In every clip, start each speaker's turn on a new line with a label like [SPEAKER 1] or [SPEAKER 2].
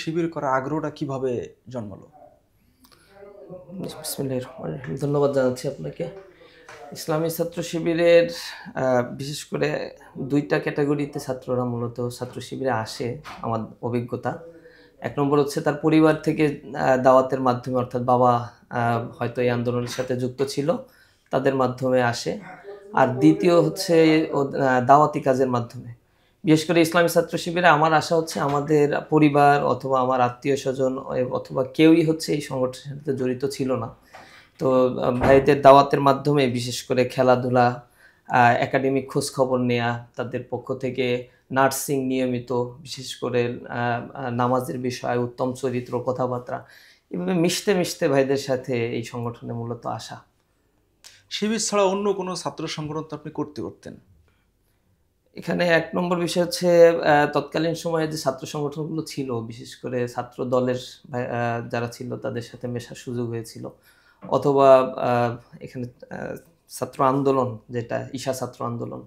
[SPEAKER 1] শিবির করার আগ্রহটা কিভাবে জন্মালো?
[SPEAKER 2] বিসমিল্লাহির রহমানির রহিম। ধন্যবাদ জানাচ্ছি আপনাকে। ইসলামী ছাত্র শিবিরের বিশেষ করে ২ টা ক্যাটেগরিতে ছাত্ররা মূলত ছাত্র শিবিরে আসে আমার অভিজ্ঞতা। ১ নম্বর হচ্ছে তার পরিবার থেকে দাওয়াতের মাধ্যমে অর্থাৎ বাবা হয়তো এই আন্দোলনের সাথে যুক্ত ছিল, তাদের মাধ্যমে আসে। আর ২য় হচ্ছে দাওয়াতি কাজের মাধ্যমে। বিশেষ করে ইসলামী ছাত্র শিবিরে আমার আশা হচ্ছে আমাদের পরিবার অথবা আমার আত্মীয়স্বজন অথবা কেউই হচ্ছে এই সংগঠনের সাথে জড়িত ছিল না। তো ভাইদের দাওয়াতের মাধ্যমে বিশেষ করে খেলাধুলা, একাডেমিক খোঁজখবর নেয়া, তাদের পক্ষ থেকে নার্সিং নিয়মিত, বিশেষ করে আ আ নামাজের বিষয়, উত্তম চরিত্র, কথাবার্তা এভাবে মিশতে, মিশতে ভাইদের সাথে এই সংগঠনে মূলত আসা।
[SPEAKER 1] শিবির ছাড়া অন্য কোনো ছাত্র সংগঠন তো আপনি করতেন।
[SPEAKER 2] এখানে ১ নম্বর বিষয় হচ্ছে তৎকালীন সময়ে যে ছাত্র সংগঠনগুলো ছিল, বিশেষ করে ছাত্র দলের যারা ছিল তাদের সাথে মেশার সুযোগ হয়েছিল। অথবা আ এখানে আ ছাত্র আন্দোলন যেটা ঈশা ছাত্র আন্দোলন,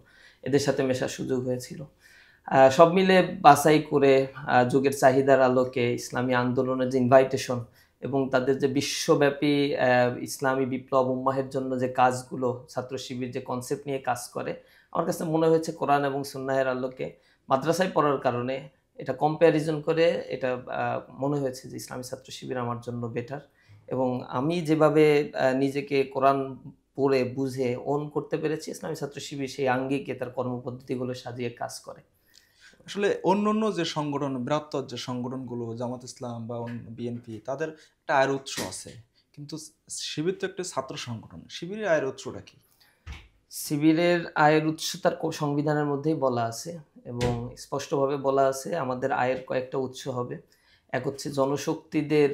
[SPEAKER 2] এদের সাথে মেশার সুযোগ হয়েছিল। সব মিলে বাছাই করে যুগের চাহিদার আলোকে ইসলামী আন্দোলনের যে ইনভাইটেশন এবং তাদের যে বিশ্বব্যাপী ইসলামী বিপ্লব উম্মাহের জন্য যে কাজগুলো ছাত্র শিবির যে কনসেপ্ট নিয়ে কাজ করে, আমার কাছে মনে হয়েছে কোরআন এবং সুন্নাহের আলোকে মাদ্রাসায় পড়ার কারণে এটা কম্প্যারিজন করে এটা আ মনে হয়েছে যে ইসলামী ছাত্র শিবির আমার জন্য বেটার। এবং আমি যেভাবে নিজেকে কোরআন পড়ে বুঝে ওন করতে পেরেছি, ইসলামী ছাত্র শিবির সেই আঙ্গিকে তার কর্মপদ্ধতিগুলো সাজিয়ে কাজ করে।
[SPEAKER 1] আসলে অন্যান্য যে সংগঠন, বৃহত্তর যে সংগঠনগুলো জামাত ইসলাম বা বিএনপি তাদের একটা আয়ের উৎস আছে। কিন্তু শিবির তো একটা ছাত্র সংগঠন। শিবিরের আয়ের উৎসটা কি?
[SPEAKER 2] শিবিরের আয়ের উৎস তার সংবিধানের মধ্যেই বলা আছে এবং স্পষ্টভাবে বলা আছে আমাদের আয়ের কয়েকটা উৎস হবে। এক হচ্ছে জনশক্তিদের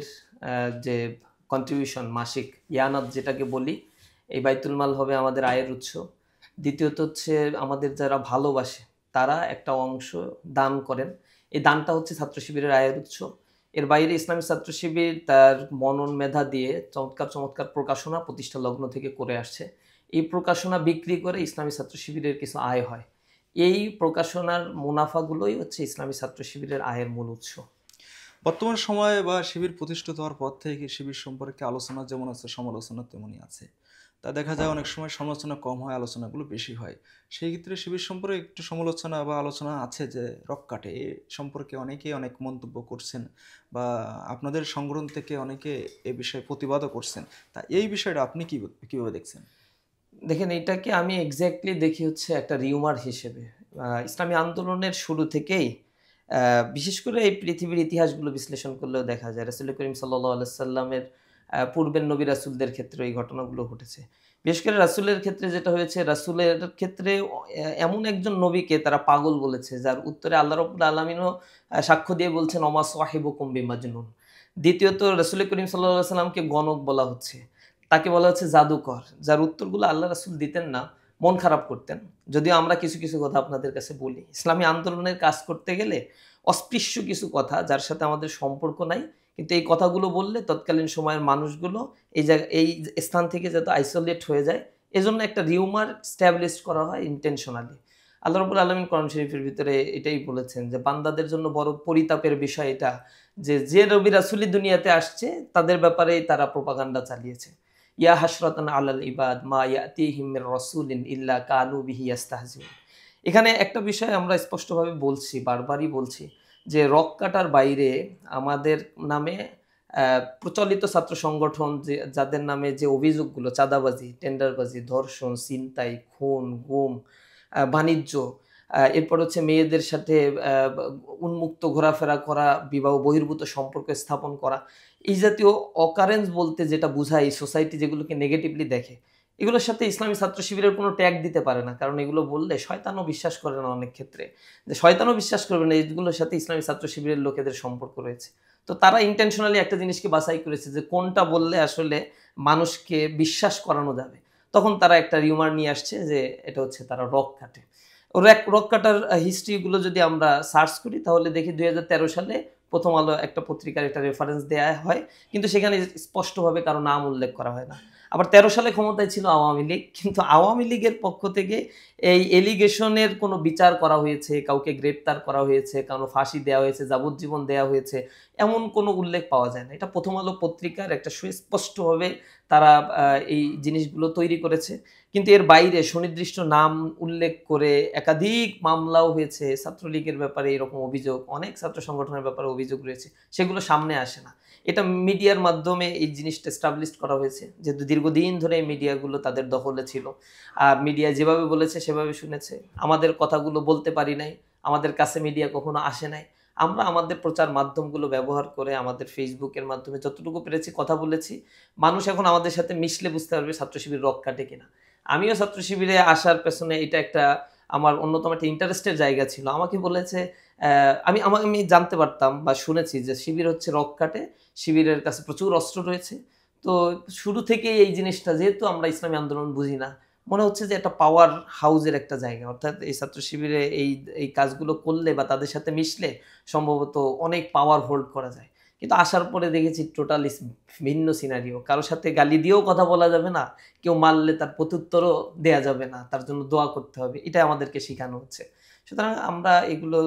[SPEAKER 2] যে কন্ট্রিবিউশন মাসিক ইয়ানাত যেটাকে বলি, এই বাইতুল মাল হবে আমাদের আয়ের উৎস। দ্বিতীয়ত হচ্ছে আমাদের যারা ভালোবাসে তারা একটা অংশ দান করেন। এই দানটা হচ্ছে ছাত্র শিবিরের আয়ের উৎস। এর বাইরে ইসলামী ছাত্র শিবির তার মনন মেধা দিয়ে চমৎকার, চমৎকার প্রকাশনা প্রতিষ্ঠা লগ্ন থেকে করে আসছে। এই প্রকাশনা বিক্রি করে ইসলামী ছাত্র শিবিরের কিছু আয় হয়। এই প্রকাশনার মুনাফাগুলোই হচ্ছে ইসলামী ছাত্র শিবিরের আয়ের মূল উৎস।
[SPEAKER 1] বর্তমান সময়ে বা শিবির প্রতিষ্ঠিত হওয়ার পর থেকে শিবির সম্পর্কে আলোচনা যেমন আছে, সমালোচনা তেমনই আছে। তা দেখা যায় অনেক সময় সমালোচনা কম হয়, আলোচনাগুলো বেশি হয়। সেই ক্ষেত্রে শিবির সম্পর্কে একটু সমালোচনা বা আলোচনা আছে যে রক কাটে। এ সম্পর্কে অনেকেই অনেক মন্তব্য করছেন বা আপনাদের সংগঠন থেকে অনেকে এ বিষয়ে প্রতিবাদও করছেন। তা এই বিষয়টা আপনি কিভাবে দেখছেন?
[SPEAKER 2] দেখেন এটাকে আমি এক্সাক্টলি দেখি হচ্ছে একটা রিউমার হিসেবে। ইসলামী আন্দোলনের শুরু থেকেই আ বিশেষ করে এই পৃথিবীর ইতিহাসগুলো বিশ্লেষণ করলেও দেখা যায় রাসূল করিম সাল্লাল্লাহু আলাইহি সাল্লামের পূর্বের নবী রাসূলদের ক্ষেত্রে এই ঘটনাগুলো ঘটেছে। বিশেষ করে রাসূলের ক্ষেত্রে যেটা হয়েছে, রাসূলের ক্ষেত্রে এমন একজন নবীকে তারা পাগল বলেছে যার উত্তরে আল্লাহ রাব্বুল আলামিনও সাক্ষ্য দিয়ে বলছেন ওমা সাহিবুকুম বিমাজনুন। দ্বিতীয়ত রাসূল করিম সাল্লাল্লাহু আলাইহি সাল্লামকে গণক বলা হচ্ছে। তাকে বলা হচ্ছে জাদুকর, যার উত্তরগুলো আল্লাহ রাসূল দিতেন না, মন খারাপ করতেন। যদিও আমরা কিছু, কিছু কথা আপনাদের কাছে বলি। ইসলামী আন্দোলনের কাজ করতে গেলে অস্পৃশ্য কিছু কথা যার সাথে আমাদের সম্পর্ক নাই। কিন্তু এই কথাগুলো বললে তৎকালীন সময়ের মানুষগুলো এই স্থান থেকে যাতে আইসোলেট হয়ে যায়, এজন্য একটা রিউমার স্টাবলিশ করা হয় ইনটেনশনালি। আল্লাহ রাব্বুল আলামিন কোরআন শরীফের ভিতরে এটাই বলেছেন যে বান্দাদের জন্য বড় পরিতাপের বিষয় এটা যে নবী রাসূলই দুনিয়াতে আসছে তাদের ব্যাপারেই তারা প্রোপাগান্ডা চালিয়েছে। ইয়া হাসরাতান আলাল ইবাদ মা ইয়াতিহিম মির রাসূলিন ইল্লা কানু বিহি ইস্তাহজিউন। এখানে একটা বিষয় আমরা স্পষ্টভাবে বলছি, বারবারই বলছি যে রক কাটার বাইরে আমাদের নামে আ প্রচলিত ছাত্র সংগঠন যাদের নামে যে অভিযোগগুলো চাঁদাবাজি, টেন্ডারবাজি, ধর্ষণ, ছিনতাই, খুন, গুম, বাণিজ্য, এরপর হচ্ছে মেয়েদের সাথে আ বা উন্মুক্ত ঘোরাফেরা করা, বিবাহ বহির্ভূত সম্পর্ক স্থাপন করা। এই জাতীয় অকারেন্স বলতে যেটা বুঝায় সোসাইটি যেগুলোকে নেগেটিভলি দেখে, এগুলোর সাথে ইসলামী ছাত্র শিবিরের কোনো ট্যাগ দিতে পারে না। কারণ এগুলো বললে শয়তানও বিশ্বাস করে না অনেক ক্ষেত্রে। যে শয়তানও বিশ্বাস করবে না এগুলোর সাথে ইসলামী ছাত্র শিবিরের লোকেদের সম্পর্ক রয়েছে। তো তারা ইনটেনশনালি একটা জিনিসকে বাছাই করেছে যে কোনটা বললে আসলে মানুষকে বিশ্বাস করানো যাবে। তখন তারা একটা রিউমার নিয়ে আসছে যে এটা হচ্ছে তারা রক কাটে। রক কাটার হিস্ট্রি গুলো যদি আমরা সার্চ করি তাহলে দেখি ২০১৩ সালে প্রথম আলো একটা পত্রিকার একটা রেফারেন্স দেয়া হয়, কিন্তু সেখানে স্পষ্টভাবে কারো নাম উল্লেখ করা হয় না। আবার ১৩ সালে ক্ষমতায় ছিল আওয়ামী লীগ, কিন্তু আওয়ামী লীগের পক্ষ থেকে এই এলিগেশনের কোনো বিচার করা হয়েছে, কাউকে গ্রেপ্তার করা হয়েছে, কারো ফাঁসি দেওয়া হয়েছে, যাবজ্জীবন দেওয়া হয়েছে, এমন কোনো উল্লেখ পাওয়া যায় না। এটা প্রথম আলো পত্রিকার একটা সুস্পষ্টভাবে তারা এই জিনিসগুলো তৈরি করেছে। কিন্তু এর বাইরে সুনির্দিষ্ট নাম উল্লেখ করে একাধিক মামলাও হয়েছে। ছাত্রলীগের ব্যাপারে এরকম অভিযোগ, অনেক ছাত্র সংগঠনের ব্যাপারে অভিযোগ রয়েছে। সেগুলো সামনে আসে না। এটা মিডিয়ার মাধ্যমে এই জিনিসটা এস্টাবলিশড করা হয়েছে। যেহেতু দীর্ঘদিন ধরে এই মিডিয়াগুলো তাদের দখলে ছিল। আর মিডিয়া যেভাবে বলেছে সেভাবে শুনেছে। আমাদের কথাগুলো বলতে পারি নাই। আমাদের কাছে মিডিয়া কখনো আসে নাই। আমরা আমাদের প্রচার মাধ্যমগুলো ব্যবহার করে আমাদের ফেসবুকের মাধ্যমে যতটুকু পেরেছি কথা বলেছি। মানুষ এখন আমাদের সাথে মিশলে বুঝতে পারবে ছাত্র শিবির রগ কাটে কিনা। আমিও ছাত্র শিবিরে আসার পেছনে এটা একটা আমার অন্যতম একটা ইন্টারেস্টের জায়গা ছিল। আমাকে বলেছে আমি জানতে পারতাম বা শুনেছি যে শিবির হচ্ছে রগ কাটে, শিবিরের কাছে প্রচুর অস্ত্র রয়েছে। তো শুরু থেকেই এই জিনিসটা, যেহেতু আমরা ইসলামী আন্দোলন বুঝি না, মনে হচ্ছে যে একটা পাওয়ার হাউসের একটা জায়গা। অর্থাৎ এই ছাত্র শিবিরে এই কাজগুলো করলে বা তাদের সাথে মিশলে সম্ভবত অনেক পাওয়ার হোল্ড করা যায়। কিন্তু আসার পরে দেখেছি টোটালি ভিন্ন সিনারিও। কারো সাথে গালি দিয়েও কথা বলা যাবে না, কেউ মারলে তার প্রত্যুত্তরও দেয়া যাবে না, তার জন্য দোয়া করতে হবে। এটা আমাদেরকে শেখানো হচ্ছে। সুতরাং আমরা এগুলো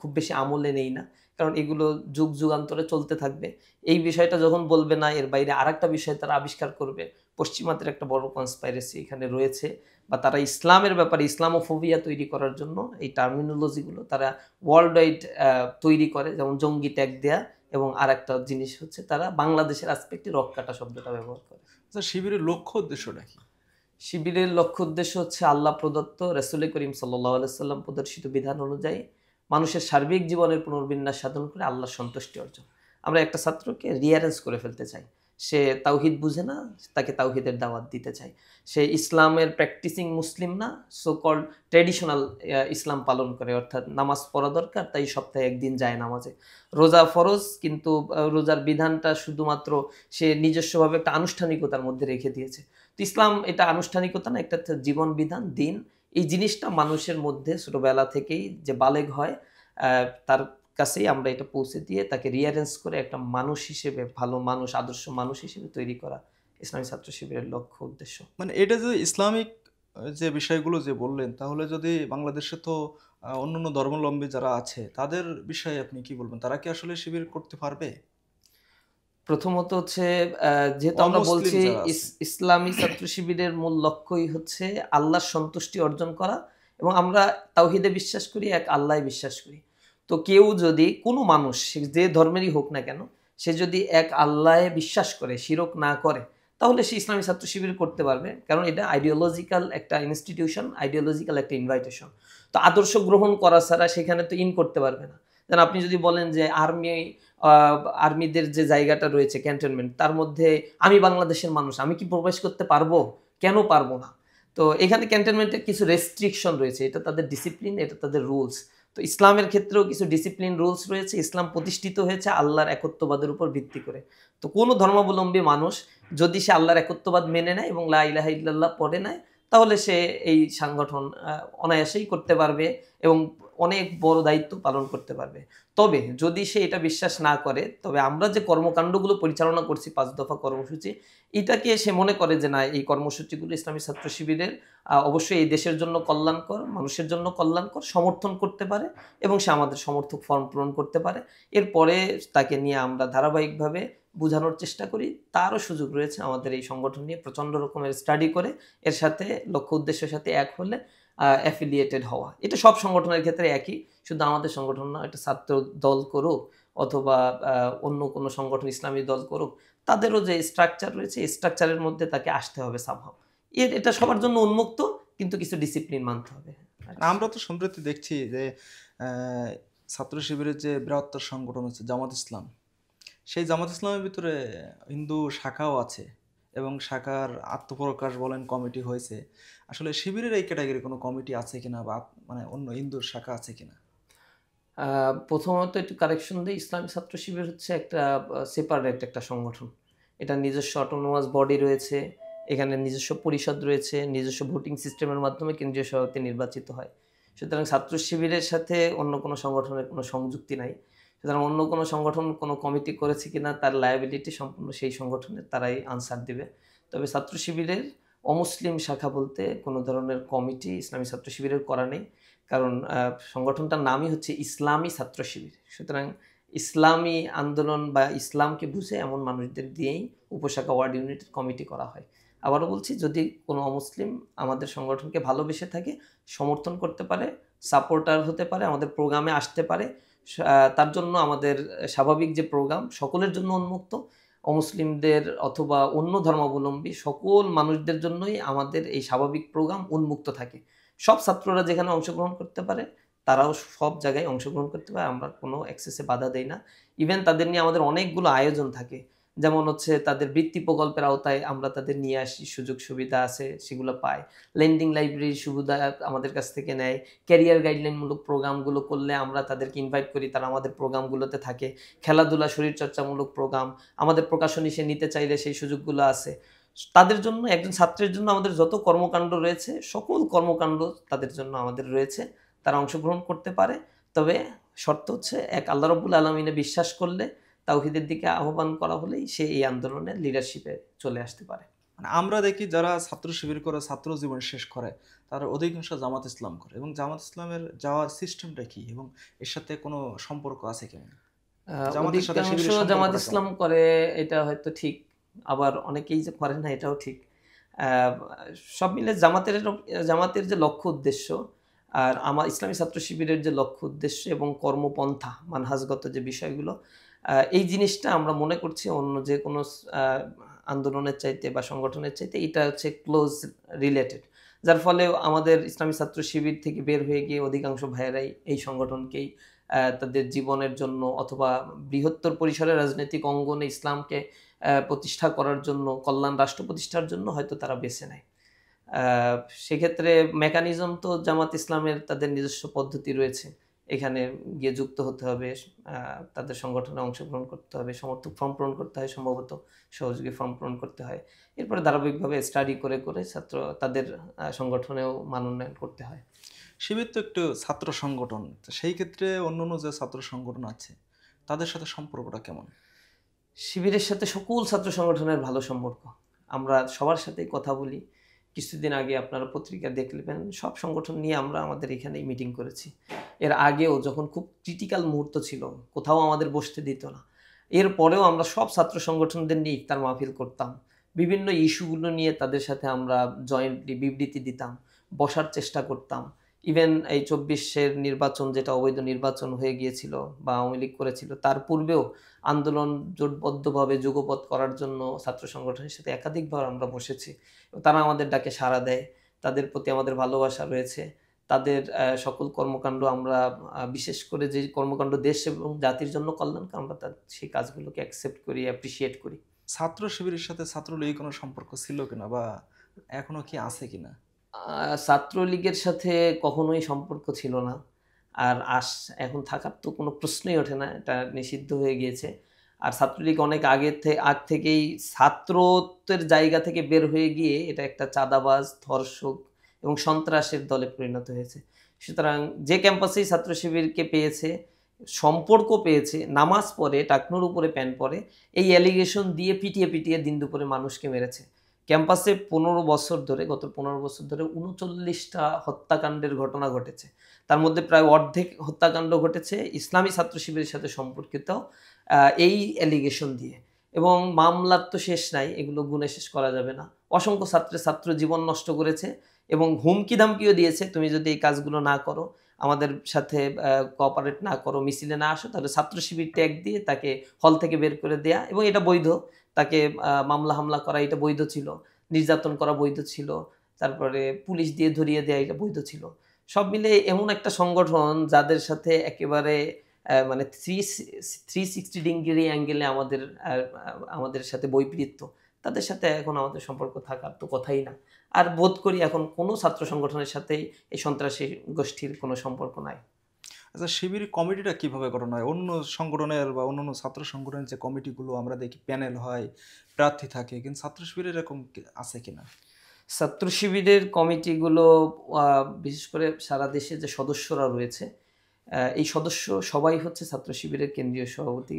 [SPEAKER 2] খুব বেশি আমলে নেই না। কারণ এগুলো যুগ যুগান্তরে চলতে থাকবে। এই বিষয়টা যখন বলবে না, এর বাইরে আরেকটা বিষয় তারা আবিষ্কার করবে। পশ্চিমাদের একটা বড় কনস্পাইরেসি এখানে রয়েছে, বা তারা ইসলামের ব্যাপারে ইসলামোফোবিয়া তৈরি করার জন্য এই টার্মিনোলজিগুলো তারা ওয়ার্ল্ড ওয়াইড তৈরি করে। যেমন জঙ্গি ট্যাগ দেয়া, এবং আরেকটা জিনিস হচ্ছে তারা বাংলাদেশের আসপেক্টে রক কাটা শব্দটা ব্যবহার করে।
[SPEAKER 1] আচ্ছা, শিবিরের লক্ষ্য উদ্দেশ্যটা কি?
[SPEAKER 2] শিবিরের লক্ষ্য উদ্দেশ্য হচ্ছে আল্লাহ প্রদত্ত, রাসূল করিম সাল্লাল্লাহু আলাইহি সাল্লাম প্রদর্শিত বিধান অনুযায়ী মানুষের সার্বিক জীবনের পুনর্বিন্যাস সাধন করে আল্লাহর সন্তুষ্টি অর্জন। আমরা একটা ছাত্রকে রিঅ্যারেঞ্জ করে ফেলতে চাই। সে তাওহীদ বুঝে না, তাকে তাওহীদের দাওয়াত দিতে চাই। সে ইসলামের প্র্যাকটিসিং মুসলিম না, সো কল্ড ট্র্যাডিশনাল ইসলাম পালন করে, অর্থাৎ নামাজ পড়া দরকার, তাই সপ্তাহে একদিন যায় নামাজে। রোজা ফরজ, কিন্তু রোজার বিধানটা শুধুমাত্র সে নিজস্বভাবে একটা আনুষ্ঠানিকতার মধ্যে রেখে দিয়েছে। তো ইসলাম এটা আনুষ্ঠানিকতা না, একটা হচ্ছে জীবন বিধান, দিন। এই জিনিসটা মানুষের মধ্যে ছোটবেলা থেকেই যে বালেগ হয়, তার কাছেই আমরা এটা পৌঁছে দিয়ে তাকে রিঅ্যারেঞ্জ করে একটা মানুষ হিসেবে, ভালো মানুষ, আদর্শ মানুষ হিসেবে তৈরি করা ইসলামী ছাত্র শিবিরের লক্ষ্য উদ্দেশ্য।
[SPEAKER 1] মানে এটা যে ইসলামিক যে বিষয়গুলো যে বললেন, তাহলে যদি বাংলাদেশে তো অন্যান্য ধর্মাবলম্বী যারা আছে তাদের বিষয়ে আপনি কি বলবেন? তারা কি আসলে শিবির করতে পারবে?
[SPEAKER 2] প্রথমত হচ্ছে যেহেতু আমরা
[SPEAKER 1] অমুসলিম
[SPEAKER 2] বলছি
[SPEAKER 1] যারা আছে।
[SPEAKER 2] ইসলামী ছাত্র শিবিরের মূল লক্ষ্যই হচ্ছে আল্লাহর সন্তুষ্টি অর্জন করা, এবং আমরা তাওহীদে বিশ্বাস করি, এক আল্লাহে বিশ্বাস করি। তো কেউ যদি, কোনো মানুষ সে যে ধর্মেরই হোক না কেন, সে যদি এক আল্লাহে বিশ্বাস করে, শিরক না করে, তাহলে সে ইসলামী ছাত্র শিবির করতে পারবে। কারণ এটা আইডিওলজিক্যাল একটা ইনস্টিটিউশন, আইডিওলজিক্যাল একটা ইনভাইটেশন। তো আদর্শ গ্রহণ করা ছাড়া সেখানে তো করতে পারবে না। যেন আপনি যদি বলেন যে আর্মিদের যে জায়গাটা রয়েছে ক্যান্টনমেন্ট, তার মধ্যে আমি বাংলাদেশের মানুষ, আমি কি প্রবেশ করতে পারবো? কেন পারবো না? তো এখানে ক্যান্টনমেন্টের কিছু রেস্ট্রিকশন রয়েছে, এটা তাদের ডিসিপ্লিন, এটা তাদের রুলস। তো ইসলামের ক্ষেত্রেও কিছু ডিসিপ্লিন রুলস রয়েছে। ইসলাম প্রতিষ্ঠিত হয়েছে আল্লাহর একত্ববাদের উপর ভিত্তি করে। তো কোনো ধর্মাবলম্বী মানুষ যদি সে আল্লাহর একত্ববাদ মেনে নেয় এবং লা ইলাহা ইল্লাল্লাহ পড়ে নেয়, তাহলে সে এই সংগঠন অনায়াসেই করতে পারবে এবং অনেক বড় দায়িত্ব পালন করতে পারবে। তবে যদি সে এটা বিশ্বাস না করে, তবে আমরা যে কর্মকাণ্ডগুলো পরিচালনা করছি ৫ দফা কর্মসূচি, এটাকে সে মনে করে যে না, এই কর্মসূচিগুলো ইসলামী ছাত্র শিবিরের অবশ্যই এই দেশের জন্য কল্যাণকর, মানুষের জন্য কল্যাণকর, সমর্থন করতে পারে এবং সে আমাদের সমর্থক ফর্ম পূরণ করতে পারে। এরপরে তাকে নিয়ে আমরা ধারাবাহিকভাবে বুঝানোর চেষ্টা করি। তারও সুযোগ রয়েছে আমাদের এই সংগঠন নিয়ে প্রচণ্ড রকমের স্টাডি করে এর সাথে লক্ষ্য উদ্দেশ্যের সাথে এক হলে অ্যাফিলিয়েটেড হওয়া। এটা সব সংগঠনের ক্ষেত্রে একই, শুধু আমাদের সংগঠন না, এটা ছাত্র দল করুক অথবা অন্য কোনো সংগঠন ইসলামী দল করুক, তাদেরও যে স্ট্রাকচার রয়েছে, এই স্ট্রাকচারের মধ্যে তাকে আসতে হবে সামহাও। এটা সবার জন্য উন্মুক্ত, কিন্তু কিছু ডিসিপ্লিন মানতে হবে।
[SPEAKER 1] আমরা তো সম্প্রতি দেখছি যে আহ, ছাত্র শিবিরের যে বৃহত্তর সংগঠন হচ্ছে জামাত ইসলাম, সেই জামাত ইসলামের ভিতরে হিন্দু শাখাও আছে এবং শাখার আত্মপ্রকাশ বলেন কমিটি হয়েছে। আসলে শিবিরের এই ক্যাটাগরি কোনো কমিটি আছে কিনা, বা মানে অন্য হিন্দুর শাখা আছে কিনা?
[SPEAKER 2] প্রথমত একটু কারেকশন দিই, ইসলামী ছাত্র শিবির হচ্ছে একটা সেপারেট একটা সংগঠন। এটা নিজস্ব অটোনোমাস বডি রয়েছে, এখানে নিজস্ব পরিষদ রয়েছে, নিজস্ব ভোটিং সিস্টেমের মাধ্যমে কেন্দ্রীয় সভাপতি নির্বাচিত হয়। সুতরাং ছাত্র শিবিরের সাথে অন্য কোনো সংগঠনের কোনো সংযুক্তি নাই। সুতরাং অন্য কোনো সংগঠন কোনো কমিটি করেছে কিনা তার লায়াবিলিটি সম্পূর্ণ সেই সংগঠনের, তারাই আনসার দিবে। তবে ছাত্র শিবিরের অমুসলিম শাখা বলতে কোনো ধরনের কমিটি ইসলামী ছাত্র শিবিরের করা নেই। কারণ সংগঠনটার নামই হচ্ছে ইসলামী ছাত্র শিবির। সুতরাং ইসলামী আন্দোলন বা ইসলামকে বুঝে এমন মানুষদের দিয়েই উপশাখা ওয়ার্ড ইউনিটের কমিটি করা হয়। আবারও বলছি, যদি কোনো অমুসলিম আমাদের সংগঠনকে ভালোবেসে থাকে, সমর্থন করতে পারে, সাপোর্টার হতে পারে, আমাদের প্রোগ্রামে আসতে পারে, তার জন্য আমাদের স্বাভাবিক যে প্রোগ্রাম সকলের জন্য উন্মুক্ত। অমুসলিমদের অথবা অন্য ধর্মাবলম্বী সকল মানুষদের জন্যই আমাদের এই স্বাভাবিক প্রোগ্রাম উন্মুক্ত থাকে। সব ছাত্ররা যেখানে অংশগ্রহণ করতে পারে, তারাও সব জায়গায় অংশগ্রহণ করতে পারে। আমরা কোনো অ্যাক্সেসে বাধা দেই না। ইভেন তাদের নিয়ে আমাদের অনেকগুলো আয়োজন থাকে। যেমন হচ্ছে তাদের বৃত্তি প্রকল্পের আওতায় আমরা তাদের নিয়ে আসি, সুযোগ সুবিধা আছে সেগুলো পায়। লেন্ডিং লাইব্রেরির সুবিধা আমাদের কাছ থেকে নেয়। ক্যারিয়ার গাইডলাইনমূলক প্রোগ্রামগুলো করলে আমরা তাদেরকে ইনভাইট করি, তারা আমাদের প্রোগ্রামগুলোতে থাকে। খেলাধুলা, শরীরচর্চামূলক প্রোগ্রাম, আমাদের প্রকাশনী সে নিতে চাইলে সেই সুযোগগুলো আছে। তাদের জন্য, একজন ছাত্রের জন্য আমাদের যত কর্মকাণ্ড রয়েছে, সকল কর্মকাণ্ড তাদের জন্য আমাদের রয়েছে। তারা অংশগ্রহণ করতে পারে। তবে শর্ত হচ্ছে, এক আল্লাহ রাব্বুল আলামিনে বিশ্বাস করলে, তাওহীদের দিকে আহ্বান করা হলেই সে এই আন্দোলনের লিডারশিপে চলে আসতে পারে।
[SPEAKER 1] মানে আমরা দেখি যারা ছাত্র শিবির করে ছাত্র জীবন শেষ করে তারা অধিকাংশ জামাত ইসলাম করে, এবং জামাত ইসলামের যাওয়ার সিস্টেমটা কি এবং এর সাথে কোনো সম্পর্ক আছে কেমন? জামাতের সাথে
[SPEAKER 2] অধিকাংশ
[SPEAKER 1] শিবিরের
[SPEAKER 2] জামাত
[SPEAKER 1] সম্পর্কটা কেমন?
[SPEAKER 2] ইসলাম করে, এটা হয়তো ঠিক। আবার অনেকেই যে করে না, এটাও ঠিক। আহ, সব মিলে জামাতের যে লক্ষ্য উদ্দেশ্য আর আমার ইসলামী ছাত্র শিবিরের যে লক্ষ্য উদ্দেশ্য এবং কর্মপন্থা মানহাজগত যে বিষয়গুলো, এই জিনিসটা আমরা মনে করছি অন্য যে কোনো আহ, আন্দোলনের চাইতে বা সংগঠনের চাইতে এটা হচ্ছে ক্লোজ রিলেটেড। যার ফলে আমাদের ইসলামী ছাত্র শিবির থেকে বের হয়ে গিয়ে অধিকাংশ ভাইয়েরাই এই সংগঠনকেই তাদের জীবনের জন্য অথবা বৃহত্তর পরিসরে রাজনৈতিক অঙ্গনে ইসলামকে প্রতিষ্ঠা করার জন্য, কল্যাণ রাষ্ট্র প্রতিষ্ঠার জন্য হয়তো তারা বেছে নেয়। আহ, সেক্ষেত্রে মেকানিজম তো জামাত ইসলামের তাদের নিজস্ব পদ্ধতি রয়েছে। এখানে গিয়ে যুক্ত হতে হবে, তাদের সংগঠনে অংশগ্রহণ করতে হবে, সমর্থক ফর্ম পূরণ করতে হয়, সম্ভবত সহযোগী ফর্ম পূরণ করতে হয়। এরপরে ধারাবাহিকভাবে স্টাডি করে করে ছাত্র তাদের সংগঠনেও মানোন্নয়ন করতে হয়।
[SPEAKER 1] শিবির তো একটু ছাত্র সংগঠন, তো সেই ক্ষেত্রে অন্যান্য যে ছাত্র সংগঠন আছে তাদের সাথে সম্পর্কটা কেমন?
[SPEAKER 2] শিবিরের সাথে সকল ছাত্র সংগঠনের ভালো সম্পর্ক। আমরা সবার সাথেই কথা বলি। কিছুদিন আগে আপনারা পত্রিকা দেখলেন, সব সংগঠন নিয়ে আমরা আমাদের এখানেই মিটিং করেছি। এর আগেও যখন খুব ক্রিটিক্যাল মুহূর্ত ছিল, কোথাও আমাদের বসতে দিত না, এরপরেও আমরা সব ছাত্র সংগঠনদের নিয়ে ইফতার মাহফিল করতাম। বিভিন্ন ইস্যুগুলো নিয়ে তাদের সাথে আমরা জয়েন্টলি বিবৃতি দিতাম, বসার চেষ্টা করতাম। ইভেন এই ২৪-এর নির্বাচন, যেটা অবৈধ নির্বাচন হয়ে গিয়েছিল বা আওয়ামী লীগ করেছিল, তার পূর্বেও আন্দোলন জোটবদ্ধভাবে যুগপৎ করার জন্য ছাত্র সংগঠনের সাথে একাধিকবার আমরা বসেছি। তারা আমাদের ডাকে সাড়া দেয়। তাদের প্রতি আমাদের ভালোবাসা রয়েছে। তাদের সকল কর্মকাণ্ড আমরা, বিশেষ করে যে কর্মকাণ্ড দেশ এবং জাতির জন্য কল্যাণকর, আমরা সেই কাজগুলোকে অ্যাকসেপ্ট করি, অ্যাপ্রিসিয়েট করি।
[SPEAKER 1] ছাত্র শিবিরের সাথে ছাত্রলীগের কোনো সম্পর্ক ছিল কিনা বা এখনো কি আছে কিনা?
[SPEAKER 2] ছাত্রলীগের সাথে কখনোই সম্পর্ক ছিল না। আর এখন থাকার তো কোনো প্রশ্নই ওঠে না। এটা নিষিদ্ধ হয়ে গিয়েছে। আর ছাত্রলীগ অনেক আগ থেকেই ছাত্রত্বের জায়গা থেকে বের হয়ে গিয়ে এটা একটা চাঁদাবাজ, ধর্ষক এবং সন্ত্রাসের দলে পরিণত হয়েছে। সুতরাং যে ক্যাম্পাসেই ছাত্র শিবিরকে পেয়েছে, সম্পর্ক পেয়েছে, নামাজ পড়ে, টাকনুর উপরে প্যান্ট পরে, এই অ্যালিগেশন দিয়ে পিটিয়ে পিটিয়ে দিন দুপুরে মানুষকে মেরেছে। ক্যাম্পাসে ১৫ বছর ধরে, গত ১৫ বছর ধরে ৩৯টা হত্যাকাণ্ডের ঘটনা ঘটেছে। তার মধ্যে প্রায় অর্ধেক হত্যাকাণ্ড ঘটেছে ইসলামী ছাত্র শিবিরের সাথে সম্পর্কিত এই অ্যালিগেশন দিয়ে। এবং মামলার তো শেষ নাই, এগুলো গুণে শেষ করা যাবে না। অসংখ্য ছাত্র জীবন নষ্ট করেছে এবং হুমকি ধামকিও দিয়েছে, তুমি যদি এই কাজগুলো না করো, আমাদের সাথে কোঅপারেট না করো, মিছিলে না আসো, তাহলে ছাত্র শিবির ট্যাগ দিয়ে তাকে হল থেকে বের করে দেয়া, এবং এটা বৈধ। তাকে মামলা হামলা করা এটা বৈধ ছিল, নির্যাতন করা বৈধ ছিল, তারপরে পুলিশ দিয়ে ধরিয়ে দেয়া এটা বৈধ ছিল। সব মিলে এমন একটা সংগঠন যাদের সাথে একেবারে মানে 360 ডিগ্রি অ্যাঙ্গেলে আমাদের সাথে বৈপরীত্য, তাদের সাথে এখন আমাদের সম্পর্ক থাকার তো কথাই না। আর বোধ করি এখন কোনো ছাত্র সংগঠনের সাথেই এই সন্ত্রাসী গোষ্ঠীর কোনো সম্পর্ক নাই।
[SPEAKER 1] আচ্ছা, শিবির কমিটিটা কিভাবে গঠন হয়? অন্য সংগঠনের বা অন্যান্য ছাত্র সংগঠনের যে কমিটিগুলো আমরা দেখি প্যানেল হয়, প্রার্থী থাকে, কিন্তু ছাত্র শিবিরের এরকম আছে কিনা?
[SPEAKER 2] ছাত্র শিবিরের কমিটিগুলো বিশেষ করে সারা দেশে যে সদস্যরা রয়েছে, এই সদস্য সবাই হচ্ছে ছাত্র শিবিরের কেন্দ্রীয় সভাপতি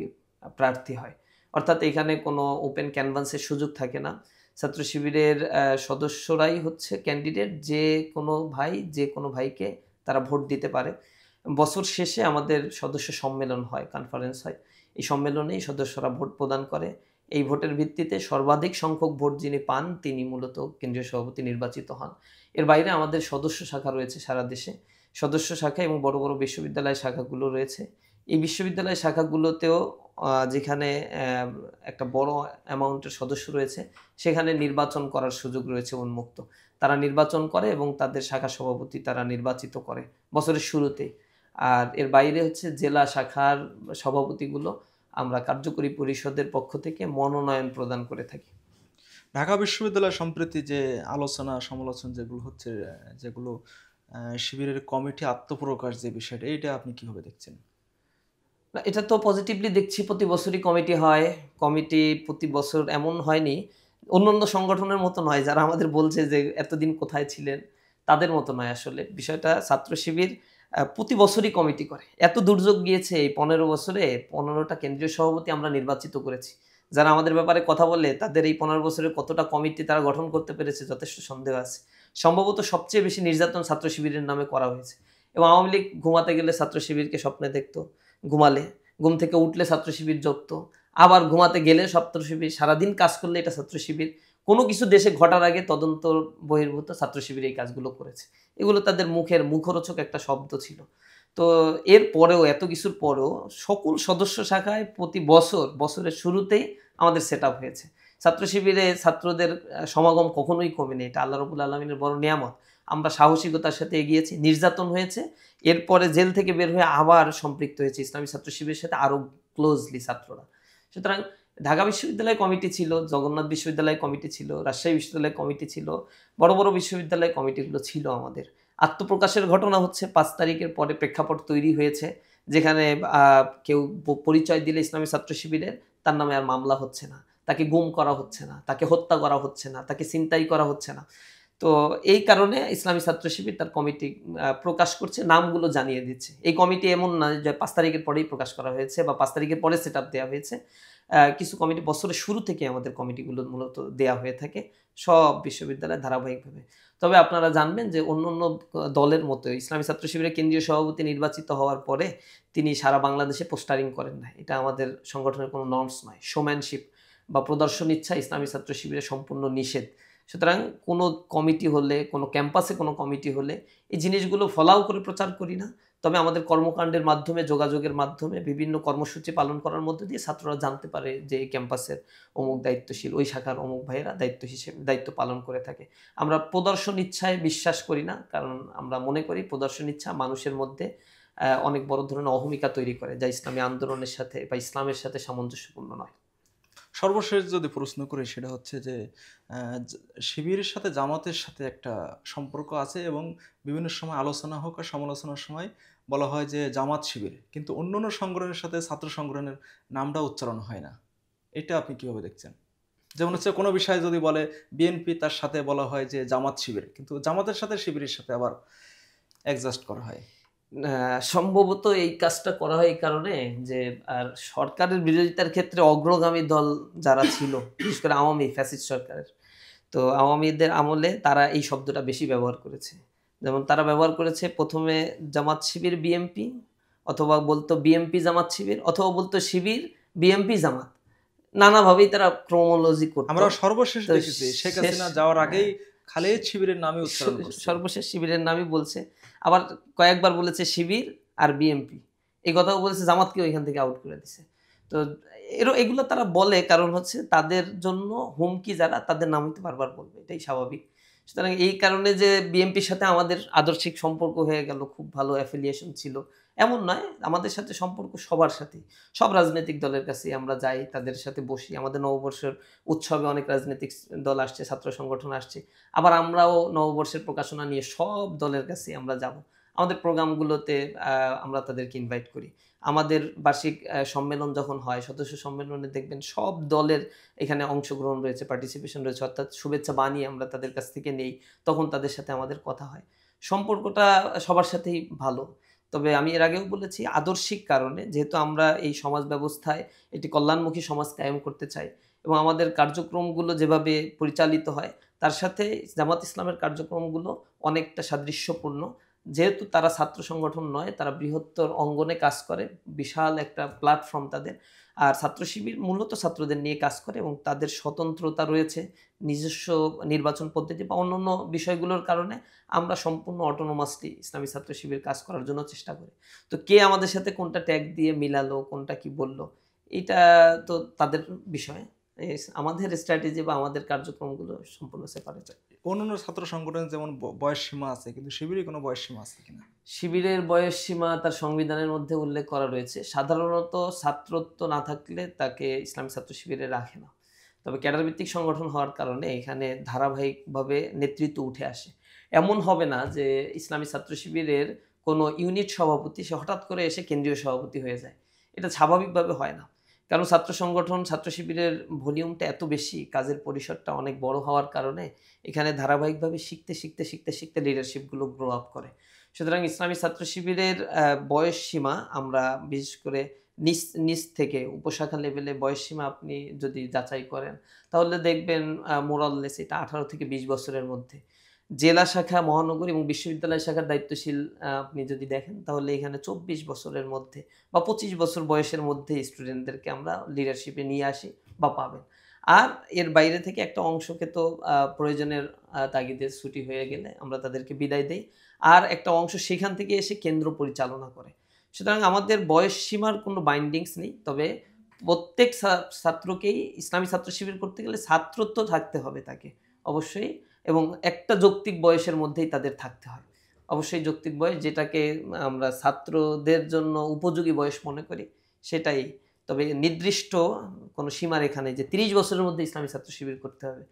[SPEAKER 2] প্রার্থী হয়। অর্থাৎ এখানে কোনো ওপেন ক্যানভাসের সুযোগ থাকে না। ছাত্র শিবিরের সদস্যরাই হচ্ছে ক্যান্ডিডেট, যে কোনো ভাইকে তারা ভোট দিতে পারে। বছর শেষে আমাদের সদস্য সম্মেলন হয়, কনফারেন্স হয়। এই সম্মেলনেই সদস্যরা ভোট প্রদান করে। এই ভোটের ভিত্তিতে সর্বাধিক সংখ্যক ভোট যিনি পান তিনি মূলত কেন্দ্রীয় সভাপতি নির্বাচিত হন। এর বাইরে আমাদের সদস্য শাখা রয়েছে সারা দেশে। সদস্য শাখা এবং বড়, বড় বিশ্ববিদ্যালয় শাখাগুলো রয়েছে। এই বিশ্ববিদ্যালয় শাখাগুলোতেও যেখানে একটা বড় অ্যামাউন্টের সদস্য রয়েছে, সেখানে নির্বাচন করার সুযোগ রয়েছে উন্মুক্ত। তারা নির্বাচন করে এবং তাদের শাখা সভাপতি তারা নির্বাচিত করে বছরের শুরুতেই। আর এর বাইরে হচ্ছে জেলা শাখার সভাপতিগুলো আমরা কার্যকরী পরিষদের পক্ষ থেকে মনোনয়ন প্রদান করে থাকি।
[SPEAKER 1] ঢাকা বিশ্ববিদ্যালয় সম্প্রতি যে আলোচনা সমালোচনা যেগুলো হচ্ছে, যেগুলো শিবিরের কমিটি আত্মপ্রকাশ যে বিষয়টা, এইটা আপনি কিভাবে দেখছেন?
[SPEAKER 2] না, এটা তো পজিটিভলি দেখছি। প্রতি বছরই কমিটি হয়। কমিটি প্রতি বছর এমন হয়নি, অন্যান্য সংগঠনের মতো নয় যারা আমাদের বলছে যে এতদিন কোথায় ছিলেন, তাদের মতো নয় আসলে। বিষয়টা ছাত্র শিবির প্রতি বছরই কমিটি করে। এত দুর্যোগ গিয়েছে এই ১৫ বছরে, ১৫টা কেন্দ্রীয় সভাপতি আমরা নির্বাচিত করেছি। যারা আমাদের ব্যাপারে কথা বলে তাদের এই ১৫ বছরে কতটা কমিটি তারা গঠন করতে পেরেছে যথেষ্ট সন্দেহ আছে। সম্ভবত সবচেয়ে বেশি নির্যাতন ছাত্র শিবিরের নামে করা হয়েছে। এবং আওয়ামী লীগ ঘুমাতে গেলে ছাত্র শিবিরকে স্বপ্নে দেখত। ঘুমালে, ঘুম থেকে উঠলে ছাত্র শিবির জগত, আবার ঘুমাতে গেলে ছাত্র শিবির, সারাদিন কাজ করলে এটা ছাত্র শিবির। কোনো কিছু দেশে ঘটার আগে তদন্ত বহির্ভূত ছাত্র শিবির এই কাজগুলো করেছে। এগুলো তাদের মুখরোচক একটা শব্দ ছিল। তো এর পরেও, এত কিছুর পরেও সকল সদস্য শাখায় প্রতি বছরের শুরুতেই আমাদের সেটআপ হয়েছে। ছাত্র শিবিরে ছাত্রদের সমাগম কখনোই কমেনি। এটা আল্লাহ রাব্বুল আলামিনের বড় নিয়ামত। আমরা সাহসিকতার সাথে এগিয়েছি। নির্যাতন হয়েছে। এরপরে জেল থেকে বের হয়ে আবার সম্পৃক্ত হয়েছে ইসলামী ছাত্র শিবিরের সাথে আরো ক্লোজলি ছাত্ররা। সুতরাং ঢাকা বিশ্ববিদ্যালয় কমিটি ছিল, জগন্নাথ বিশ্ববিদ্যালয় কমিটি ছিল, রাজশাহী বিশ্ববিদ্যালয় কমিটি ছিল, বড়, বড় বিশ্ববিদ্যালয় কমিটিগুলো ছিল আমাদের। আত্মপ্রকাশের ঘটনা হচ্ছে ৫ তারিখের পরে প্রেক্ষাপট তৈরি হয়েছে, যেখানে কেউ পরিচয় দিলে ইসলামী ছাত্র শিবিরের, তার নামে আর মামলা হচ্ছে না। তাকে গুম করা হচ্ছে না, তাকে হত্যা করা হচ্ছে না, তাকে ছিনতাই করা হচ্ছে না। তো এই কারণে ইসলামী ছাত্র শিবির তার কমিটি প্রকাশ করছে, নামগুলো জানিয়ে দিচ্ছে। এই কমিটি এমন না যে ৫ তারিখের পরেই প্রকাশ করা হয়েছে বা ৫ তারিখের পরে সেটআপ দেওয়া হয়েছে। কিছু কমিটি বছরের শুরু থেকে আমাদের কমিটিগুলো মূলত দেয়া হয়ে থাকে সব বিশ্ববিদ্যালয়ে ধারাবাহিকভাবে। তবে আপনারা জানবেন যে অন্যান্য দলের মতো ইসলামী ছাত্র শিবিরের কেন্দ্রীয় সভাপতি নির্বাচিত হওয়ার পরে তিনি সারা বাংলাদেশে পোস্টারিং করেন না। এটা আমাদের সংগঠনের কোনো নর্মস নয়। শোম্যানশিপ বা প্রদর্শন ইচ্ছা ইসলামী ছাত্র শিবিরে সম্পূর্ণ নিষেধ। সুতরাং কোনো কমিটি হলে, কোনো ক্যাম্পাসে কোনো কমিটি হলে এই জিনিসগুলো ফলাও করে প্রচার করি না। তবে আমাদের কর্মকাণ্ডের মাধ্যমে, যোগাযোগের মাধ্যমে বিভিন্ন কর্মসূচি পালন করার মধ্য দিয়ে ছাত্ররা জানতে পারে যে এই ক্যাম্পাসের অমুক দায়িত্বশীল, ওই শাখার অমুক ভাইয়েরা দায়িত্ব পালন করে থাকে। আমরা প্রদর্শন ইচ্ছায় বিশ্বাস করি না, কারণ আমরা মনে করি প্রদর্শন ইচ্ছা মানুষের মধ্যে অনেক বড় ধরনের অহমিকা তৈরি করে, যা ইসলামী আন্দোলনের সাথে বা ইসলামের সাথে সামঞ্জস্যপূর্ণ নয়।
[SPEAKER 1] সর্বশেষ যদি প্রশ্ন করি, সেটা হচ্ছে যে শিবিরের সাথে জামাতের সাথে একটা সম্পর্ক আছে এবং বিভিন্ন সময় আলোচনা হোক আর সমালোচনার সময় বলা হয় যে জামাত শিবির, কিন্তু অন্যান্য সংগঠনের সাথে ছাত্র সংগঠনের নামটা উচ্চারণ হয় না। এটা আপনি কিভাবে দেখছেন? যেমন হচ্ছে কোনো বিষয়ে যদি বলে বিএনপি, তার সাথে বলা হয় যে জামাত শিবির, কিন্তু জামাতের সাথে শিবিরের সাথে আবার অ্যাডজাস্ট করা হয়।
[SPEAKER 2] সম্ভবত এই কাজটা করা হয় এই কারণে যে সরকারের বিরোধিতার ক্ষেত্রে অগ্রগামী দল যারা ছিল, বিশেষ করে আওয়ামী ফ্যাসিস্ট সরকারের, তো আওয়ামীদের আমলে তারা এই শব্দটা বেশি ব্যবহার করেছে। যেমন তারা ব্যবহার করেছে প্রথমে জামাত শিবির বিএমপি, অথবা বলতো বিএমপি জামাত শিবির, অথবা বলতো শিবির বিএমপি জামাত। নানাভাবেই তারা ক্রোমোলজি করতো।
[SPEAKER 1] আমরা সর্বশেষ
[SPEAKER 2] তো
[SPEAKER 1] দেখেছি শেখ হাসিনা যাওয়ার আগেই খালেদ শিবিরের নামে উচ্চারণ করছে।
[SPEAKER 2] সর্বশেষ শিবিরের নামই বলছে। আবার কয়েকবার বলেছে শিবির আর বিএমপি। এই কথাও বলেছে, জামাতকে ওইখান থেকে আউট করে দিছে। তো এগুলো তারা বলে কারণ হচ্ছে তাদের জন্য হুমকি যারা, তাদের নামই তো বারবার বলবে, এটাই স্বাভাবিক। সুতরাং এই কারণে যে বিএমপির সাথে আমাদের আদর্শিক সম্পর্ক হয়ে গেল, খুব ভালো অ্যাফিলিয়েশন ছিল, এমন নয়। আমাদের সাথে সম্পর্ক সবার সাথেই, সব রাজনৈতিক দলের কাছেই আমরা যাই, তাদের সাথে বসি। আমাদের নববর্ষের উৎসবে অনেক রাজনৈতিক দল আসছে, ছাত্র সংগঠন আসছে। আবার আমরাও নববর্ষের প্রকাশনা নিয়ে সব দলের কাছেই আমরা যাব। আমাদের প্রোগ্রামগুলোতে আমরা তাদেরকে ইনভাইট করি। আমাদের বার্ষিক সম্মেলন যখন হয়, সদস্য সম্মেলনে দেখবেন সব দলের এখানে অংশগ্রহণ রয়েছে, পার্টিসিপেশন রয়েছে, অর্থাৎ শুভেচ্ছা বানিয়ে আমরা তাদের কাছ থেকে নেই। তখন তাদের সাথে আমাদের কথা হয়। সম্পর্কটা সবার সাথেই ভালো। তবে আমি এর আগেও বলেছি আদর্শিক কারণে, যেহেতু আমরা এই সমাজ ব্যবস্থায় একটি কল্যাণমুখী সমাজ কায়েম করতে চাই এবং আমাদের কার্যক্রমগুলো যেভাবে পরিচালিত হয় তার সাথে জামাত ইসলামের কার্যক্রমগুলো অনেকটা সাদৃশ্যপূর্ণ। যেহেতু তারা ছাত্র সংগঠন নয়, তারা বৃহত্তর অঙ্গনে কাজ করে, বিশাল একটা প্ল্যাটফর্ম তাদের। আর ছাত্র শিবির মূলত ছাত্রদের নিয়ে কাজ করে এবং তাদের স্বতন্ত্রতা রয়েছে, নিজস্ব নির্বাচন পদ্ধতি বা অন্যান্য বিষয়গুলোর কারণে আমরা সম্পূর্ণ অটোনোমাসলি ইসলামী ছাত্র শিবির কাজ করার জন্য চেষ্টা করি। তো কে আমাদের সাথে কোনটা ট্যাগ দিয়ে মিলালো, কোনটা কি বললো, এটা তো তাদের বিষয়। আমাদের স্ট্র্যাটেজি বা আমাদের কার্যক্রমগুলো সম্পূর্ণ সেপারেট।
[SPEAKER 1] অন্যান্য ছাত্র সংগঠন যেমন বয়স সীমা আছে, কিন্তু শিবিরে কোনো বয়স সীমা আছে কিনা?
[SPEAKER 2] শিবিরের বয়স সীমা তার সংবিধানের মধ্যে উল্লেখ করা রয়েছে। সাধারণত ছাত্রত্ব না থাকলে তাকে ইসলামী ছাত্র শিবিরে রাখে না। তবে ক্যাডার ভিত্তিক সংগঠন হওয়ার কারণে এখানে ধারাবাহিকভাবে নেতৃত্ব উঠে আসে। এমন হবে না যে ইসলামী ছাত্র শিবিরের কোনো ইউনিট সভাপতি সে হঠাৎ করে এসে কেন্দ্রীয় সভাপতি হয়ে যায়। এটা স্বাভাবিকভাবে হয় না। কারণ ছাত্র সংগঠন, ছাত্র শিবিরের ভলিউমটা এত বেশি, কাজের পরিসরটা অনেক বড় হওয়ার কারণে এখানে ধারাবাহিকভাবে শিখতে লিডারশিপগুলো গ্রো আপ করে। সুতরাং ইসলামী ছাত্র শিবিরের বয়স সীমা আমরা বিশেষ করে নিচ থেকে উপশাখা লেভেলে বয়স সীমা আপনি যদি যাচাই করেন তাহলে দেখবেন মোরাললেস এটা 18 থেকে 20 বছরের মধ্যে। জেলা শাখা, মহানগর এবং বিশ্ববিদ্যালয় শাখার দায়িত্বশীল আপনি যদি দেখেন তাহলে এখানে 24 বছরের মধ্যে বা 25 বছর বয়সের মধ্যে স্টুডেন্টদেরকে আমরা লিডারশিপে নিয়ে আসি বা পাবেন। আর এর বাইরে থেকে একটা অংশকে তো প্রয়োজনের তাগিদে ছুটি হয়ে গেলে আমরা তাদেরকে বিদায় দেই। আর একটা অংশ সেখান থেকে এসে কেন্দ্র পরিচালনা করে। সুতরাং আমাদের বয়স সীমার কোনো বাইন্ডিংস নেই। তবে প্রত্যেক ছাত্রকেই ইসলামী ছাত্র শিবির করতে গেলে ছাত্রত্ব থাকতে হবে তাকে অবশ্যই, এবং একটা যৌক্তিক বয়সের মধ্যেই তাদের থাকতে হয়। অবশ্যই যৌক্তিক বয়স, যেটাকে আমরা ছাত্রদের জন্য উপযোগী বয়স মনে করি সেটাই। তবে নির্দিষ্ট কোনো সীমারেখা নেই যে 30 বছরের মধ্যে ইসলামী ছাত্র শিবির করতে হবে।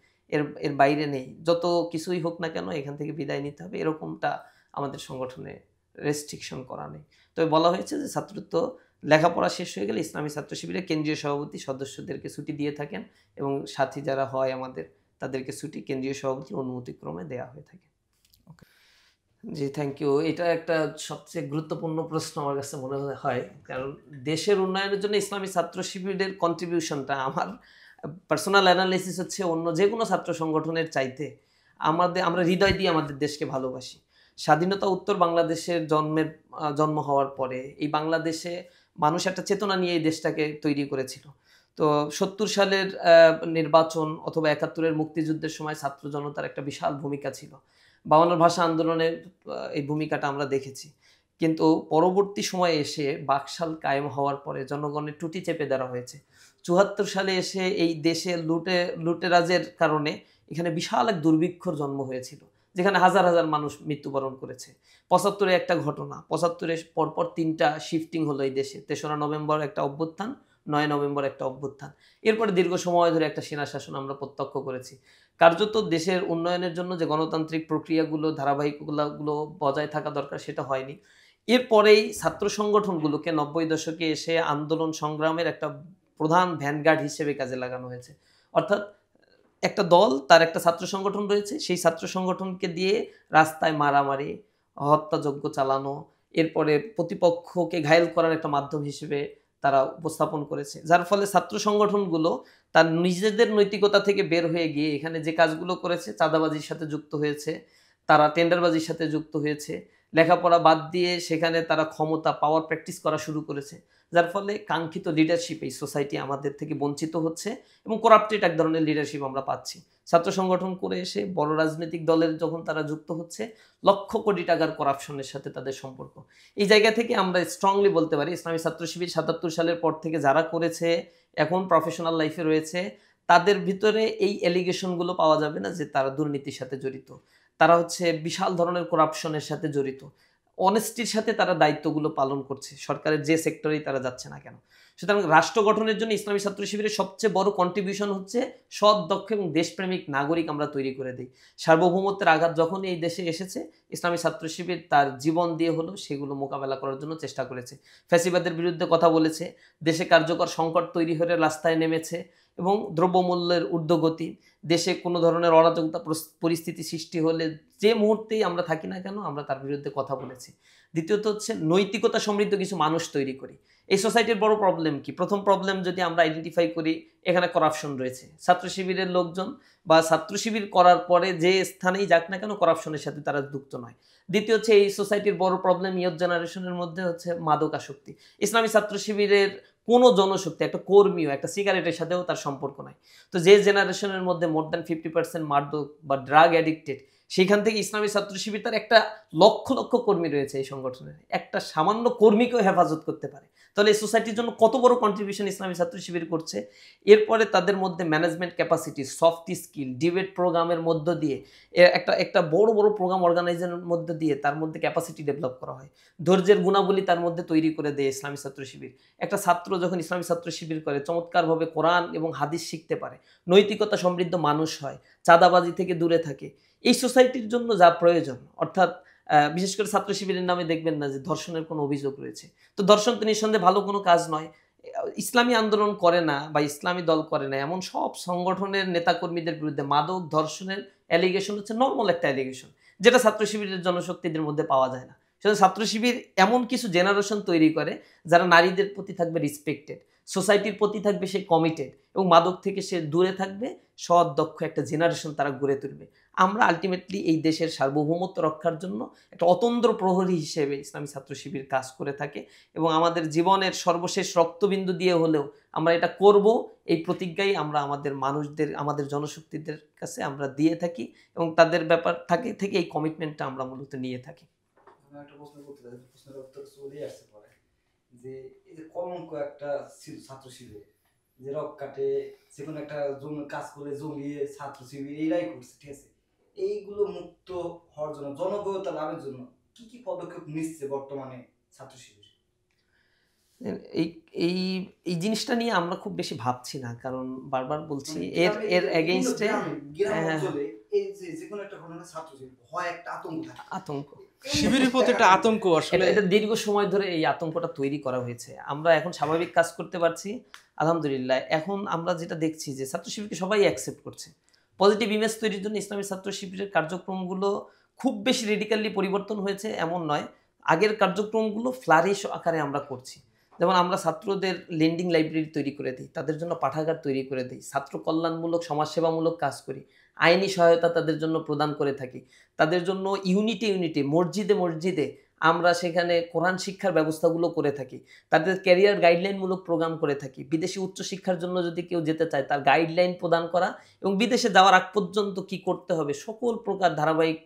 [SPEAKER 2] এর বাইরে নেই। যত কিছুই হোক না কেন এখান থেকে বিদায় নিতে হবে, এরকমটা আমাদের সংগঠনে রেস্ট্রিকশন করা নেই। তবে বলা হয়েছে যে ছাত্রত্ব লেখাপড়া শেষ হয়ে গেলে ইসলামী ছাত্র শিবিরের কেন্দ্রীয় সভাপতি সদস্যদেরকে ছুটি দিয়ে থাকেন এবং সাথী যারা হয় আমাদের তাদেরকে ছুটি কেন্দ্রীয় সভাপতির অনুমতিক্রমে দেওয়া হয়ে থাকে।
[SPEAKER 1] ওকে।
[SPEAKER 2] জি, থ্যাংক ইউ। এটা একটা সবচেয়ে গুরুত্বপূর্ণ প্রশ্ন আমার কাছে মনে হয়। কারণ দেশের উন্নয়নের জন্য ইসলামী ছাত্র শিবিরের কন্ট্রিবিউশনটা আমার পার্সোনাল অ্যানালাইসিস হচ্ছে অন্য যেকোনো ছাত্র সংগঠনের চাইতে আমরা হৃদয় দিয়ে আমাদের দেশকে ভালোবাসি। স্বাধীনতা উত্তর বাংলাদেশের জন্ম হওয়ার পরে এই বাংলাদেশে মানুষ একটা চেতনা নিয়ে এই দেশটাকে তৈরি করেছিল। তো ৭০ সালের নির্বাচন অথবা ৭১ এর মুক্তিযুদ্ধের সময় ছাত্র জনতার একটা বিশাল ভূমিকা ছিল। ৫২ ভাষা আন্দোলনের এই ভূমিকাটা আমরা দেখেছি। কিন্তু পরবর্তী সময়ে এসে বাকশাল কায়েম হওয়ার পরে জনগণের টুটি চেপে ধরা হয়েছে। ৭৪ সালে এসে এই দেশে লুটেরাজের কারণে এখানে বিশাল এক দুর্ভিক্ষর জন্ম হয়েছিল, যেখানে হাজার হাজার মানুষ মৃত্যুবরণ করেছে। ৭৫ এ একটা ঘটনা, ৭৫ এ পরপর ৩টা শিফটিং হলো এই দেশে। ৩রা নভেম্বর একটা অভ্যুত্থান, ৯ নভেম্বর একটা অভ্যুত্থান। এরপরে দীর্ঘ সময় ধরে একটা সেনা শাসন আমরা প্রত্যক্ষ করেছি। কার্যত দেশের উন্নয়নের জন্য যে গণতান্ত্রিক প্রক্রিয়াগুলো, ধারাবাহিকগুলো বজায় থাকা দরকার সেটা হয়নি। এরপরেই ছাত্র সংগঠনগুলোকে ৯০ দশকে এসে আন্দোলন সংগ্রামের একটা প্রধান ভ্যানগার্ড হিসেবে কাজে লাগানো হয়েছে। অর্থাৎ একটা দল, তার একটা ছাত্র সংগঠন রয়েছে, সেই ছাত্র সংগঠনকে দিয়ে রাস্তায় মারামারি, হত্যাযজ্ঞ চালানো, এরপরে প্রতিপক্ষকে ঘায়েল করার একটা মাধ্যম হিসেবে তারা উপস্থাপন করেছে। যার ফলে ছাত্র সংগঠনগুলো তার নিজেদের নৈতিকতা থেকে বের হয়ে গিয়ে এখানে যে কাজগুলো করেছে, চাঁদাবাজির সাথে যুক্ত হয়েছে, তারা টেন্ডারবাজির সাথে যুক্ত হয়েছে, লেখাপড়া বাদ দিয়ে সেখানে তারা ক্ষমতা পাওয়ার প্র্যাকটিস করা শুরু করেছে। যার ফলে কাঙ্ক্ষিত লিডারশিপ এই সোসাইটি আমাদের থেকে বঞ্চিত হচ্ছে এবং করাপ্টেড এক ধরনের লিডারশিপ আমরা পাচ্ছি। ছাত্র সংগঠন করে এসে বড় রাজনৈতিক দলের যখন তারা যুক্ত হচ্ছে, লক্ষ কোটি টাকার করাপশনের সাথে তাদের সম্পর্ক। এই জায়গা থেকে আমরা স্ট্রংলি বলতে পারি ইসলামী ছাত্র শিবির ৭৭ সালের পর থেকে যারা করেছে, এখন প্রফেশনাল লাইফে রয়েছে, তাদের ভিতরে এই অ্যালিগেশনগুলো পাওয়া যাবে না যে তারা দুর্নীতির সাথে জড়িত। তারা হচ্ছে বিশাল ধরনের করাপশনের সাথে জড়িত। অনেস্টির সাথে তারা দায়িত্বগুলো পালন করছে, সরকারের যে সেক্টরেই তারা যাচ্ছে না কেন। সুতরাং রাষ্ট্র গঠনের জন্য ইসলামী ছাত্র শিবিরের সবচেয়ে বড় কন্ট্রিবিউশন হচ্ছে সৎ, দক্ষ এবং দেশপ্রেমিক নাগরিক আমরা তৈরি করে দিই। সার্বভৌমত্বের আঘাত যখনই এই দেশে এসেছে, ইসলামী ছাত্র শিবির তার জীবন দিয়ে হলেও সেগুলো মোকাবেলা করার জন্য চেষ্টা করেছে। ফ্যাসিবাদের বিরুদ্ধে কথা বলেছে, দেশে কার্যকর সংকট তৈরি হয়ে রাস্তায় নেমেছে এবং দ্রব্যমূল্যের ঊর্ধ্বগতি, দেশে কোনো ধরনের অরাজকতা পরিস্থিতি সৃষ্টি হলে যে মুহূর্তেই আমরা থাকি না কেন আমরা তার বিরুদ্ধে কথা বলেছি। দ্বিতীয়ত হচ্ছে নৈতিকতা সমৃদ্ধ কিছু মানুষ তৈরি করি। এই সোসাইটির বড় প্রবলেম কি? প্রথম প্রবলেম যদি আমরা আইডেন্টিফাই করি, এখানে করাপশন রয়েছে। ছাত্র শিবিরের লোকজন বা ছাত্র শিবির করার পরে যে স্থানেই যাক না কেন করাপশনের সাথে তারা যুক্ত নয়। দ্বিতীয় হচ্ছে এই সোসাইটির বড় প্রবলেম ইয়ত জেনারেশনের মধ্যে হচ্ছে মাদকাসক্তি। ইসলামী ছাত্র শিবিরের কোনো জনশক্তি, একটা কর্মীও একটা সিগারেটের সাথেও তার সম্পর্ক নাই। তো যে জেনারেশনের মধ্যে মোর দ্যান 50% মাদক বা ড্রাগ অ্যাডিক্টেড, সেখান থেকে ইসলামী ছাত্র শিবির তার একটা লক্ষ লক্ষ কর্মী রয়েছে এই সংগঠনের, একটা সামান্য কর্মীকেও হেফাজত করতে পারে। তাহলে এই সোসাইটির জন্য কত বড় কন্ট্রিবিউশন ইসলামী ছাত্র শিবির করছে। এরপরে তাদের মধ্যে management capacity, soft skill, debate প্রোগ্রামের মধ্য দিয়ে একটা একটা বড় বড় প্রোগ্রাম অর্গানাইজেশনের মধ্য দিয়ে তার মধ্যে ক্যাপাসিটি ডেভেলপ করা হয়। ধৈর্যের গুণাবলী তার মধ্যে তৈরি করে দেয় ইসলামী ছাত্র শিবির। একটা ছাত্র যখন ইসলামী ছাত্র শিবির করে চমৎকারভাবে কোরআন এবং হাদিস শিখতে পারে, নৈতিকতা সমৃদ্ধ মানুষ হয়, চাঁদাবাজি থেকে দূরে থাকে। এই সোসাইটির জন্য যা প্রয়োজন, অর্থাৎ বিশেষ করে ছাত্র শিবিরের নামে দেখবেন না যে ধর্ষণের কোনো অভিযোগ রয়েছে। তো ধর্ষণ তো নিঃসন্দেহে ভালো কোনো কাজ নয়। ইসলামী আন্দোলন করে না বা ইসলামী দল করে না এমন সব সংগঠনের নেতাকর্মীদের বিরুদ্ধে মাদক ধর্ষণের অ্যালিগেশন হচ্ছে নর্মাল একটা অ্যালিগেশন, যেটা ছাত্র শিবিরের জনশক্তিদের মধ্যে পাওয়া যায় না। সেটা ছাত্র শিবির এমন কিছু জেনারেশন তৈরি করে যারা নারীদের প্রতি থাকবে রিসপেক্টেড, সোসাইটির প্রতি থাকবে সে কমিটেড এবং মাদক থেকে সে দূরে থাকবে, সৎ দক্ষ একটা জেনারেশন তারা গড়ে তুলবে। আমরা আলটিমেটলি এই দেশের সার্বভৌমত্ব রক্ষার জন্য একটা অতন্দ্র প্রহরী হিসেবে ইসলামী ছাত্র শিবির কাজ করে থাকে এবং আমাদের জীবনের সর্বশেষ রক্তবিন্দু দিয়ে হলেও আমরা এটা করব, এই প্রতিজ্ঞাই আমরা আমাদের মানুষদের, আমাদের জনশক্তিদের কাছে আমরা দিয়ে থাকি এবং তাদের ব্যাপার থেকে এই কমিটমেন্টটা আমরা মূলত নিয়ে থাকি।
[SPEAKER 3] আমি একটা প্রশ্ন করতে চাই, প্রশ্নের উত্তর চলেই আসতে পারে যে এই যে কলঙ্ক একটা ছাত্র শিবির যে রক কাটে, যে কোনো একটা জমি কাজ করে জমিয়ে ছাত্র শিবির এরাই করছে, ঠিক আছে, এইগুলো মুক্ত হওয়ার জন্য জনপ্রিয়তা লাভের জন্য কি কি পদক্ষেপ নিচ্ছে বর্তমানে ছাত্র শিবির?
[SPEAKER 2] এই এই এই জিনিসটা নিয়ে আমরা খুব বেশি ভাবছি না, কারণ বারবার বলছি এর এগেইনস্টে
[SPEAKER 3] গ্রাম অঞ্চলে এই যে কোনো একটা ঘটনা ছাত্র শিবির হয় একটা আতঙ্ক থাকে,
[SPEAKER 2] আতঙ্ক,
[SPEAKER 1] শিবিরের প্রতি একটা আতঙ্ক আসলে
[SPEAKER 2] এটা দীর্ঘ সময় ধরে এই আতঙ্কটা তৈরি করা হয়েছে। আমরা এখন স্বাভাবিক কাজ করতে পারছি আলহামদুলিল্লাহ। এখন আমরা যেটা দেখছি যে ছাত্র শিবিরকে সবাই অ্যাকসেপ্ট করছে। পজিটিভ ইমেজ তৈরির জন্য ইসলামী ছাত্র শিবিরের কার্যক্রমগুলো খুব বেশি রেডিক্যালি পরিবর্তন হয়েছে এমন নয়। আগের কার্যক্রমগুলো ফ্লারিশ আকারে আমরা করছি। যেমন আমরা ছাত্রদের লেন্ডিং লাইব্রেরি তৈরি করে দিই, তাদের জন্য পাঠাগার তৈরি করে দিই, ছাত্র কল্যাণমূলক সমাজসেবামূলক কাজ করি, আইনি সহায়তা তাদের জন্য প্রদান করে থাকি, তাদের জন্য ইউনিটে মসজিদে মসজিদে আমরা সেখানে কোরআন শিক্ষার ব্যবস্থাগুলো করে থাকি, তাদের ক্যারিয়ার গাইডলাইনমূলক প্রোগ্রাম করে থাকি। বিদেশি উচ্চশিক্ষার জন্য যদি কেউ যেতে চায় তার গাইডলাইন প্রদান করা এবং বিদেশে যাওয়ার আগ পর্যন্ত কি করতে হবে সকল প্রকার ধারাবাহিক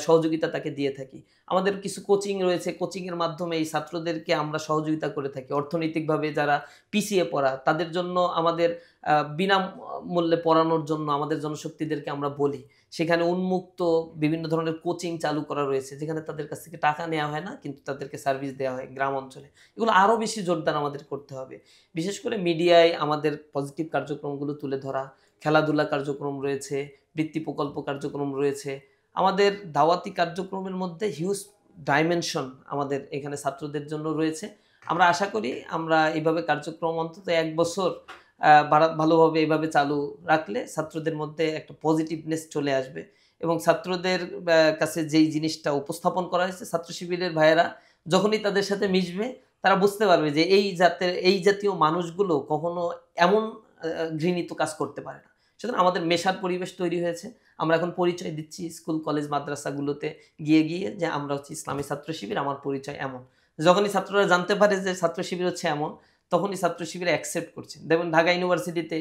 [SPEAKER 2] সহযোগিতা তাকে দিয়ে থাকি। আমাদের কিছু কোচিং রয়েছে, কোচিংয়ের মাধ্যমে এই ছাত্রদেরকে আমরা সহযোগিতা করে থাকি। অর্থনৈতিকভাবে যারা পিছিয়ে পড়া তাদের জন্য আমাদের বিনামূল্যে পড়ানোর জন্য আমাদের জনশক্তিদেরকে আমরা বলি। সেখানে উন্মুক্ত বিভিন্ন ধরনের কোচিং চালু করা রয়েছে, যেখানে তাদের কাছ থেকে টাকা নেওয়া হয় না, কিন্তু তাদেরকে সার্ভিস দেওয়া হয় গ্রাম অঞ্চলে। এগুলো আরও বেশি জোরদার আমাদের করতে হবে। বিশেষ করে মিডিয়ায় আমাদের পজিটিভ কার্যক্রমগুলো তুলে ধরা, খেলাধুলা কার্যক্রম রয়েছে, বৃত্তি প্রকল্প কার্যক্রম রয়েছে। আমাদের দাওয়াতি কার্যক্রমের মধ্যে হিউজ ডাইমেনশন আমাদের এখানে ছাত্রদের জন্য রয়েছে। আমরা আশা করি আমরা এইভাবে কার্যক্রম অন্তত 1 বছর ভালোভাবে এভাবে চালু রাখলে ছাত্রদের মধ্যে একটা পজিটিভনেস চলে আসবে এবং ছাত্রদের কাছে যেই জিনিসটা উপস্থাপন করা হয়েছে, ছাত্র শিবিরের ভাইয়েরা যখনই তাদের সাথে মিশবে তারা বুঝতে পারবে যে এই জাতীয় মানুষগুলো কখনো এমন ঘৃণিত কাজ করতে পারে না। সুতরাং আমাদের মেশার পরিবেশ তৈরি হয়েছে। আমরা এখন পরিচয় দিচ্ছি স্কুল কলেজ মাদ্রাসাগুলোতে গিয়ে যে আমরা হচ্ছে ইসলামী ছাত্র শিবির, আমার পরিচয় এমন। যখনই ছাত্ররা জানতে পারে যে ছাত্র শিবির হচ্ছে এমন, তখনই ছাত্র শিবির অ্যাকসেপ্ট করছে। দেখুন ঢাকা ইউনিভার্সিটিতে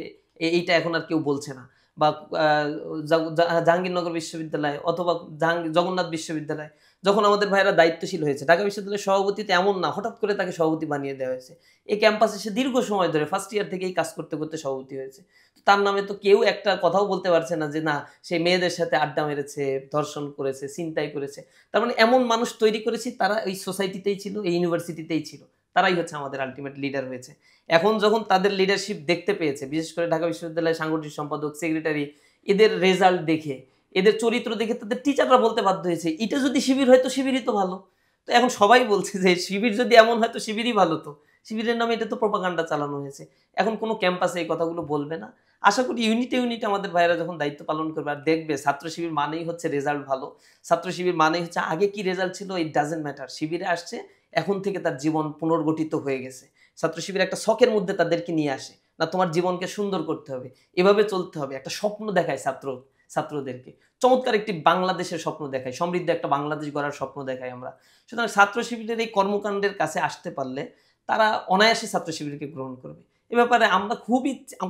[SPEAKER 2] এইটা এখন আর কেউ বলছে না, বা জাহাঙ্গীরনগর বিশ্ববিদ্যালয় অথবা জগন্নাথ বিশ্ববিদ্যালয় যখন আমাদের ভাইয়েরা দায়িত্বশীল হয়েছে, ঢাকা বিশ্ববিদ্যালয়ের সভাপতিতে এমন না হঠাৎ করে তাকে সভাপতি বানিয়ে দেওয়া হয়েছে। এই ক্যাম্পাসে সে দীর্ঘ সময় ধরে ফার্স্ট ইয়ার থেকেই কাজ করতে করতে সভাপতি হয়েছে। তার নামে তো কেউ একটা কথাও বলতে পারছে না যে না সে মেয়েদের সাথে আড্ডা মেরেছে, ধর্ষণ করেছে, ছিনতাই করেছে। তার মানে এমন মানুষ তৈরি করেছি তারা এই সোসাইটিতেই ছিল, এই ইউনিভার্সিটিতেই ছিল, তারাই হচ্ছে আমাদের আলটিমেট লিডার হয়েছে। এখন যখন তাদের লিডারশিপ দেখতে পেয়েছে, বিশেষ করে ঢাকা বিশ্ববিদ্যালয়ের সাংগঠনিক সম্পাদক, সেক্রেটারি, এদের রেজাল্ট দেখে, এদের চরিত্র দেখে তাদের টিচাররা বলতে বাধ্য হয়েছে এটা যদি শিবির হয় তো শিবিরই তো ভালো। তো এখন সবাই বলছে যে শিবির যদি এমন হয় তো শিবিরই ভালো। তো শিবিরের নামে এটা তো প্রপাগান্ডা চালানো হয়েছে। এখন কোনো ক্যাম্পাসে এই কথাগুলো বলবে না। আশা করি ইউনিটে ইউনিটে আমাদের ভাইয়েরা যখন দায়িত্ব পালন করবে আর দেখবে ছাত্র শিবির মানেই হচ্ছে রেজাল্ট ভালো, ছাত্র শিবির মানেই হচ্ছে আগে কি রেজাল্ট ছিল ইট ডাজেন্ট ম্যাটার, শিবিরে আসছে এখন থেকে তার জীবন পুনর্গঠিত হয়ে গেছে। ছাত্র শিবির একটা শখের মধ্যে তাদেরকে নিয়ে আসে, না তোমার জীবনকে সুন্দর করতে হবে, এভাবে চলতে হবে, একটা স্বপ্ন দেখায় ছাত্রদেরকে, চমৎকার একটি বাংলাদেশের স্বপ্ন দেখায়, সমৃদ্ধ একটা বাংলাদেশ গড়ার স্বপ্ন দেখায় আমরা। সুতরাং ছাত্র শিবিরের এই কর্মকাণ্ডের কাছে আসতে পারলে তারা অনায়াসে ছাত্র শিবিরকে গ্রহণ করবে। এ ব্যাপারে আমরা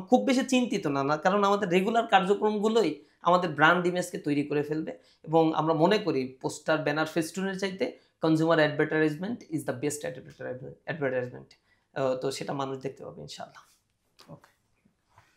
[SPEAKER 2] খুব বেশি চিন্তিত না, কারণ আমাদের রেগুলার কার্যক্রমগুলোই আমাদের ব্র্যান্ড ইমেজকে তৈরি করে ফেলবে। এবং আমরা মনে করি পোস্টার, ব্যানার, ফেস্টুনের চাইতে consumer advertisement is the best advertisement. তো সেটা মানুষ দেখতে পাবে ইনশাআল্লাহ।